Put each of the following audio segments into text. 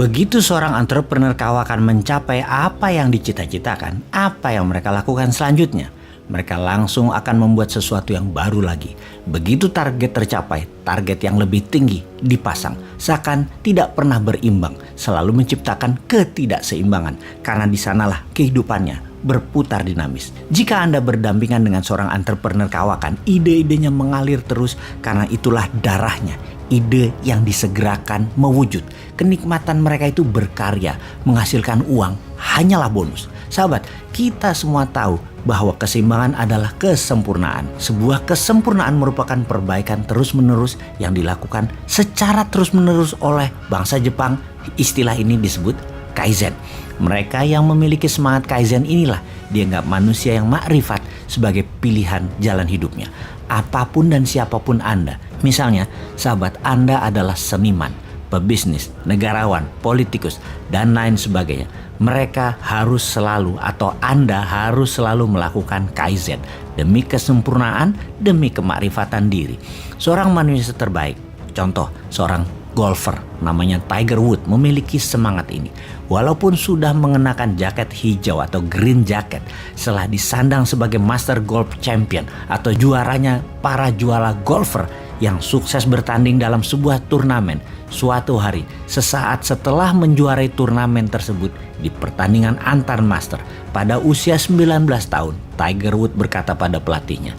Begitu seorang entrepreneur kawakan mencapai apa yang dicita-citakan, apa yang mereka lakukan selanjutnya? Mereka langsung akan membuat sesuatu yang baru lagi. Begitu target tercapai, target yang lebih tinggi dipasang. Seakan tidak pernah berimbang, selalu menciptakan ketidakseimbangan. Karena di sanalah kehidupannya berputar dinamis. Jika Anda berdampingan dengan seorang entrepreneur kawakan, ide-idenya mengalir terus karena itulah darahnya. Ide yang disegerakan mewujud. Kenikmatan mereka itu berkarya, menghasilkan uang, hanyalah bonus. Sahabat, kita semua tahu bahwa keseimbangan adalah kesempurnaan. Sebuah kesempurnaan merupakan perbaikan terus-menerus yang dilakukan secara terus-menerus oleh bangsa Jepang. Istilah ini disebut Kaizen. Mereka yang memiliki semangat Kaizen inilah dianggap manusia yang makrifat sebagai pilihan jalan hidupnya. Apapun dan siapapun Anda, misalnya sahabat Anda adalah seniman, pebisnis, negarawan, politikus, dan lain sebagainya. Mereka harus selalu atau Anda harus selalu melakukan Kaizen demi kesempurnaan, demi kemakrifatan diri. Seorang manusia terbaik, contoh seorang golfer namanya Tiger Woods memiliki semangat ini. Walaupun sudah mengenakan jaket hijau atau green jacket setelah disandang sebagai Master Golf Champion atau juaranya para juara golfer yang sukses bertanding dalam sebuah turnamen. Suatu hari, sesaat setelah menjuarai turnamen tersebut di pertandingan antar master pada usia 19 tahun, Tiger Woods berkata pada pelatihnya,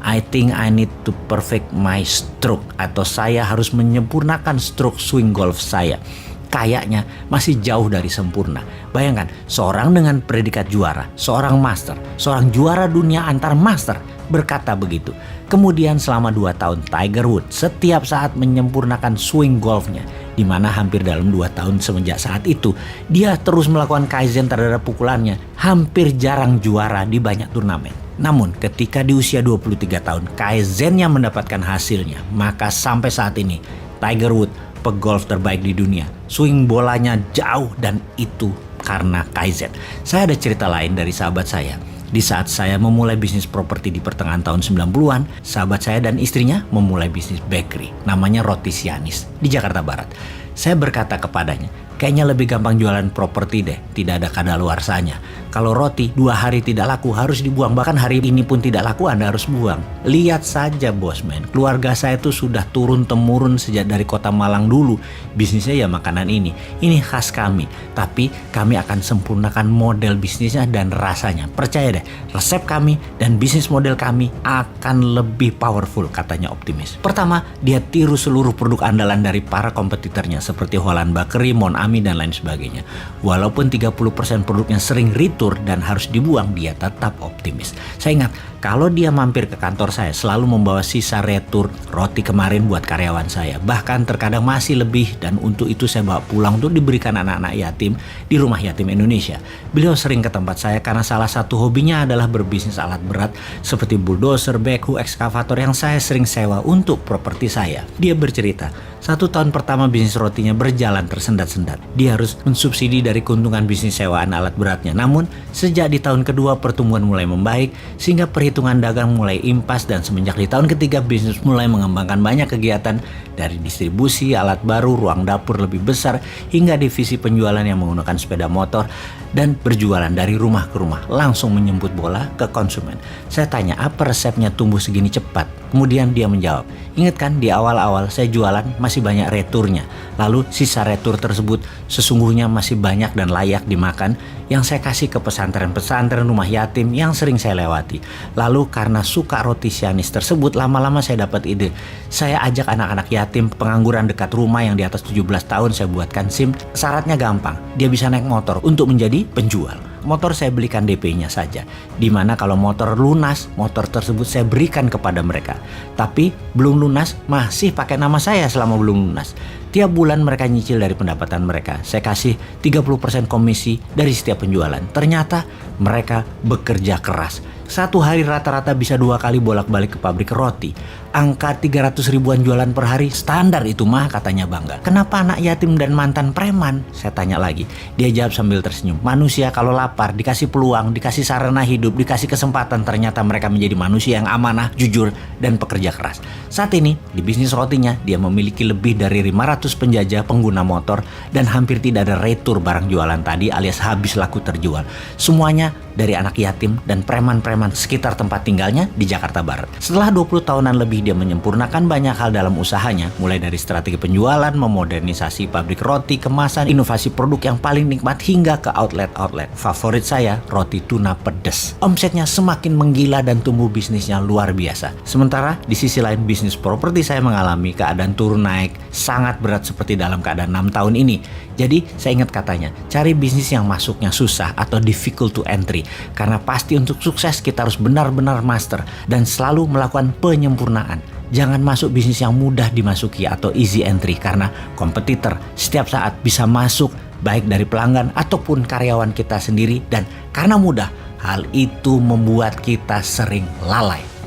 I think I need to perfect my stroke, atau saya harus menyempurnakan stroke swing golf saya. Kayaknya masih jauh dari sempurna. Bayangkan, seorang dengan predikat juara, seorang master, seorang juara dunia antar master berkata begitu. Kemudian selama 2 tahun Tiger Woods setiap saat menyempurnakan swing golfnya, di mana hampir dalam 2 tahun semenjak saat itu dia terus melakukan Kaizen terhadap pukulannya, hampir jarang juara di banyak turnamen. Namun ketika di usia 23 tahun Kaizennya mendapatkan hasilnya, maka sampai saat ini Tiger Woods pegolf terbaik di dunia. Swing bolanya jauh dan itu karena Kaizen. Saya ada cerita lain dari sahabat saya. Di saat saya memulai bisnis properti di pertengahan tahun 90-an, sahabat saya dan istrinya memulai bisnis bakery namanya Roti Sianis di Jakarta Barat. Saya berkata kepadanya, kayaknya lebih gampang jualan properti deh, tidak ada kadaluarsanya. Kalau roti 2 hari tidak laku harus dibuang, bahkan hari ini pun tidak laku Anda harus buang. Lihat saja bosman, keluarga saya itu sudah turun-temurun sejak dari kota Malang dulu. Bisnisnya ya makanan ini khas kami. Tapi kami akan sempurnakan model bisnisnya dan rasanya. Percaya deh, resep kami dan bisnis model kami akan lebih powerful, katanya optimis. Pertama, dia tiru seluruh produk andalan dari para kompetitornya seperti Holland Bakery, Mon Ami, dan lain sebagainya. Walaupun 30% produknya sering return dan harus dibuang, dia tetap optimis. Saya ingat kalau dia mampir ke kantor saya selalu membawa sisa retur roti kemarin buat karyawan saya. Bahkan terkadang masih lebih dan untuk itu saya bawa pulang untuk diberikan anak-anak yatim di rumah yatim Indonesia. Beliau sering ke tempat saya karena salah satu hobinya adalah berbisnis alat berat seperti bulldozer, backhoe, ekskavator yang saya sering sewa untuk properti saya. Dia bercerita, 1 tahun pertama bisnis rotinya berjalan tersendat-sendat. Dia harus mensubsidi dari keuntungan bisnis sewaan alat beratnya. Namun sejak di tahun kedua pertumbuhan mulai membaik sehingga perhitungan dagang mulai impas, dan semenjak di tahun ketiga bisnis mulai mengembangkan banyak kegiatan dari distribusi alat baru, ruang dapur lebih besar hingga divisi penjualan yang menggunakan sepeda motor dan berjualan dari rumah ke rumah langsung menjemput bola ke konsumen. Saya tanya apa resepnya tumbuh segini cepat. Kemudian dia menjawab, ingat kan di awal-awal saya jualan masih banyak returnya. Lalu sisa retur tersebut sesungguhnya masih banyak dan layak dimakan yang saya kasih ke pesantren-pesantren, rumah yatim yang sering saya lewati. Lalu karena suka roti Sianis tersebut, lama-lama saya dapat ide. Saya ajak anak-anak yatim pengangguran dekat rumah yang di atas 17 tahun, saya buatkan SIM. Syaratnya gampang, dia bisa naik motor untuk menjadi penjual. Motor saya belikan DP-nya saja, dimana kalau motor lunas, motor tersebut saya berikan kepada mereka. Tapi belum lunas, masih pakai nama saya selama belum lunas. Tiap bulan mereka nyicil dari pendapatan mereka. Saya kasih 30% komisi dari setiap penjualan. Ternyata mereka bekerja keras. 1 hari rata-rata bisa 2 kali bolak-balik ke pabrik roti. angka 300 ribuan jualan per hari, standar itu mah, katanya bangga. Kenapa anak yatim dan mantan preman? Saya tanya lagi. Dia jawab sambil tersenyum. Manusia kalau lapar, dikasih peluang, dikasih sarana hidup, dikasih kesempatan, ternyata mereka menjadi manusia yang amanah, jujur, dan pekerja keras. Saat ini, di bisnis rotinya, dia memiliki lebih dari 500 penjajah pengguna motor dan hampir tidak ada retur barang jualan tadi alias habis laku terjual. Semuanya dari anak yatim dan preman-preman sekitar tempat tinggalnya di Jakarta Barat. Setelah 20 tahunan lebih, dia menyempurnakan banyak hal dalam usahanya, mulai dari strategi penjualan, memodernisasi pabrik roti, kemasan, inovasi produk yang paling nikmat hingga ke outlet-outlet. Favorit saya, roti tuna pedas. Omsetnya semakin menggila dan tumbuh bisnisnya luar biasa. Sementara di sisi lain bisnis properti saya mengalami keadaan turun naik sangat berat seperti dalam keadaan 6 tahun ini. Jadi saya ingat katanya, cari bisnis yang masuknya susah atau difficult to entry. Karena pasti untuk sukses kita harus benar-benar master dan selalu melakukan penyempurnaan. Jangan masuk bisnis yang mudah dimasuki atau easy entry karena kompetitor setiap saat bisa masuk baik dari pelanggan ataupun karyawan kita sendiri, dan karena mudah hal itu membuat kita sering lalai.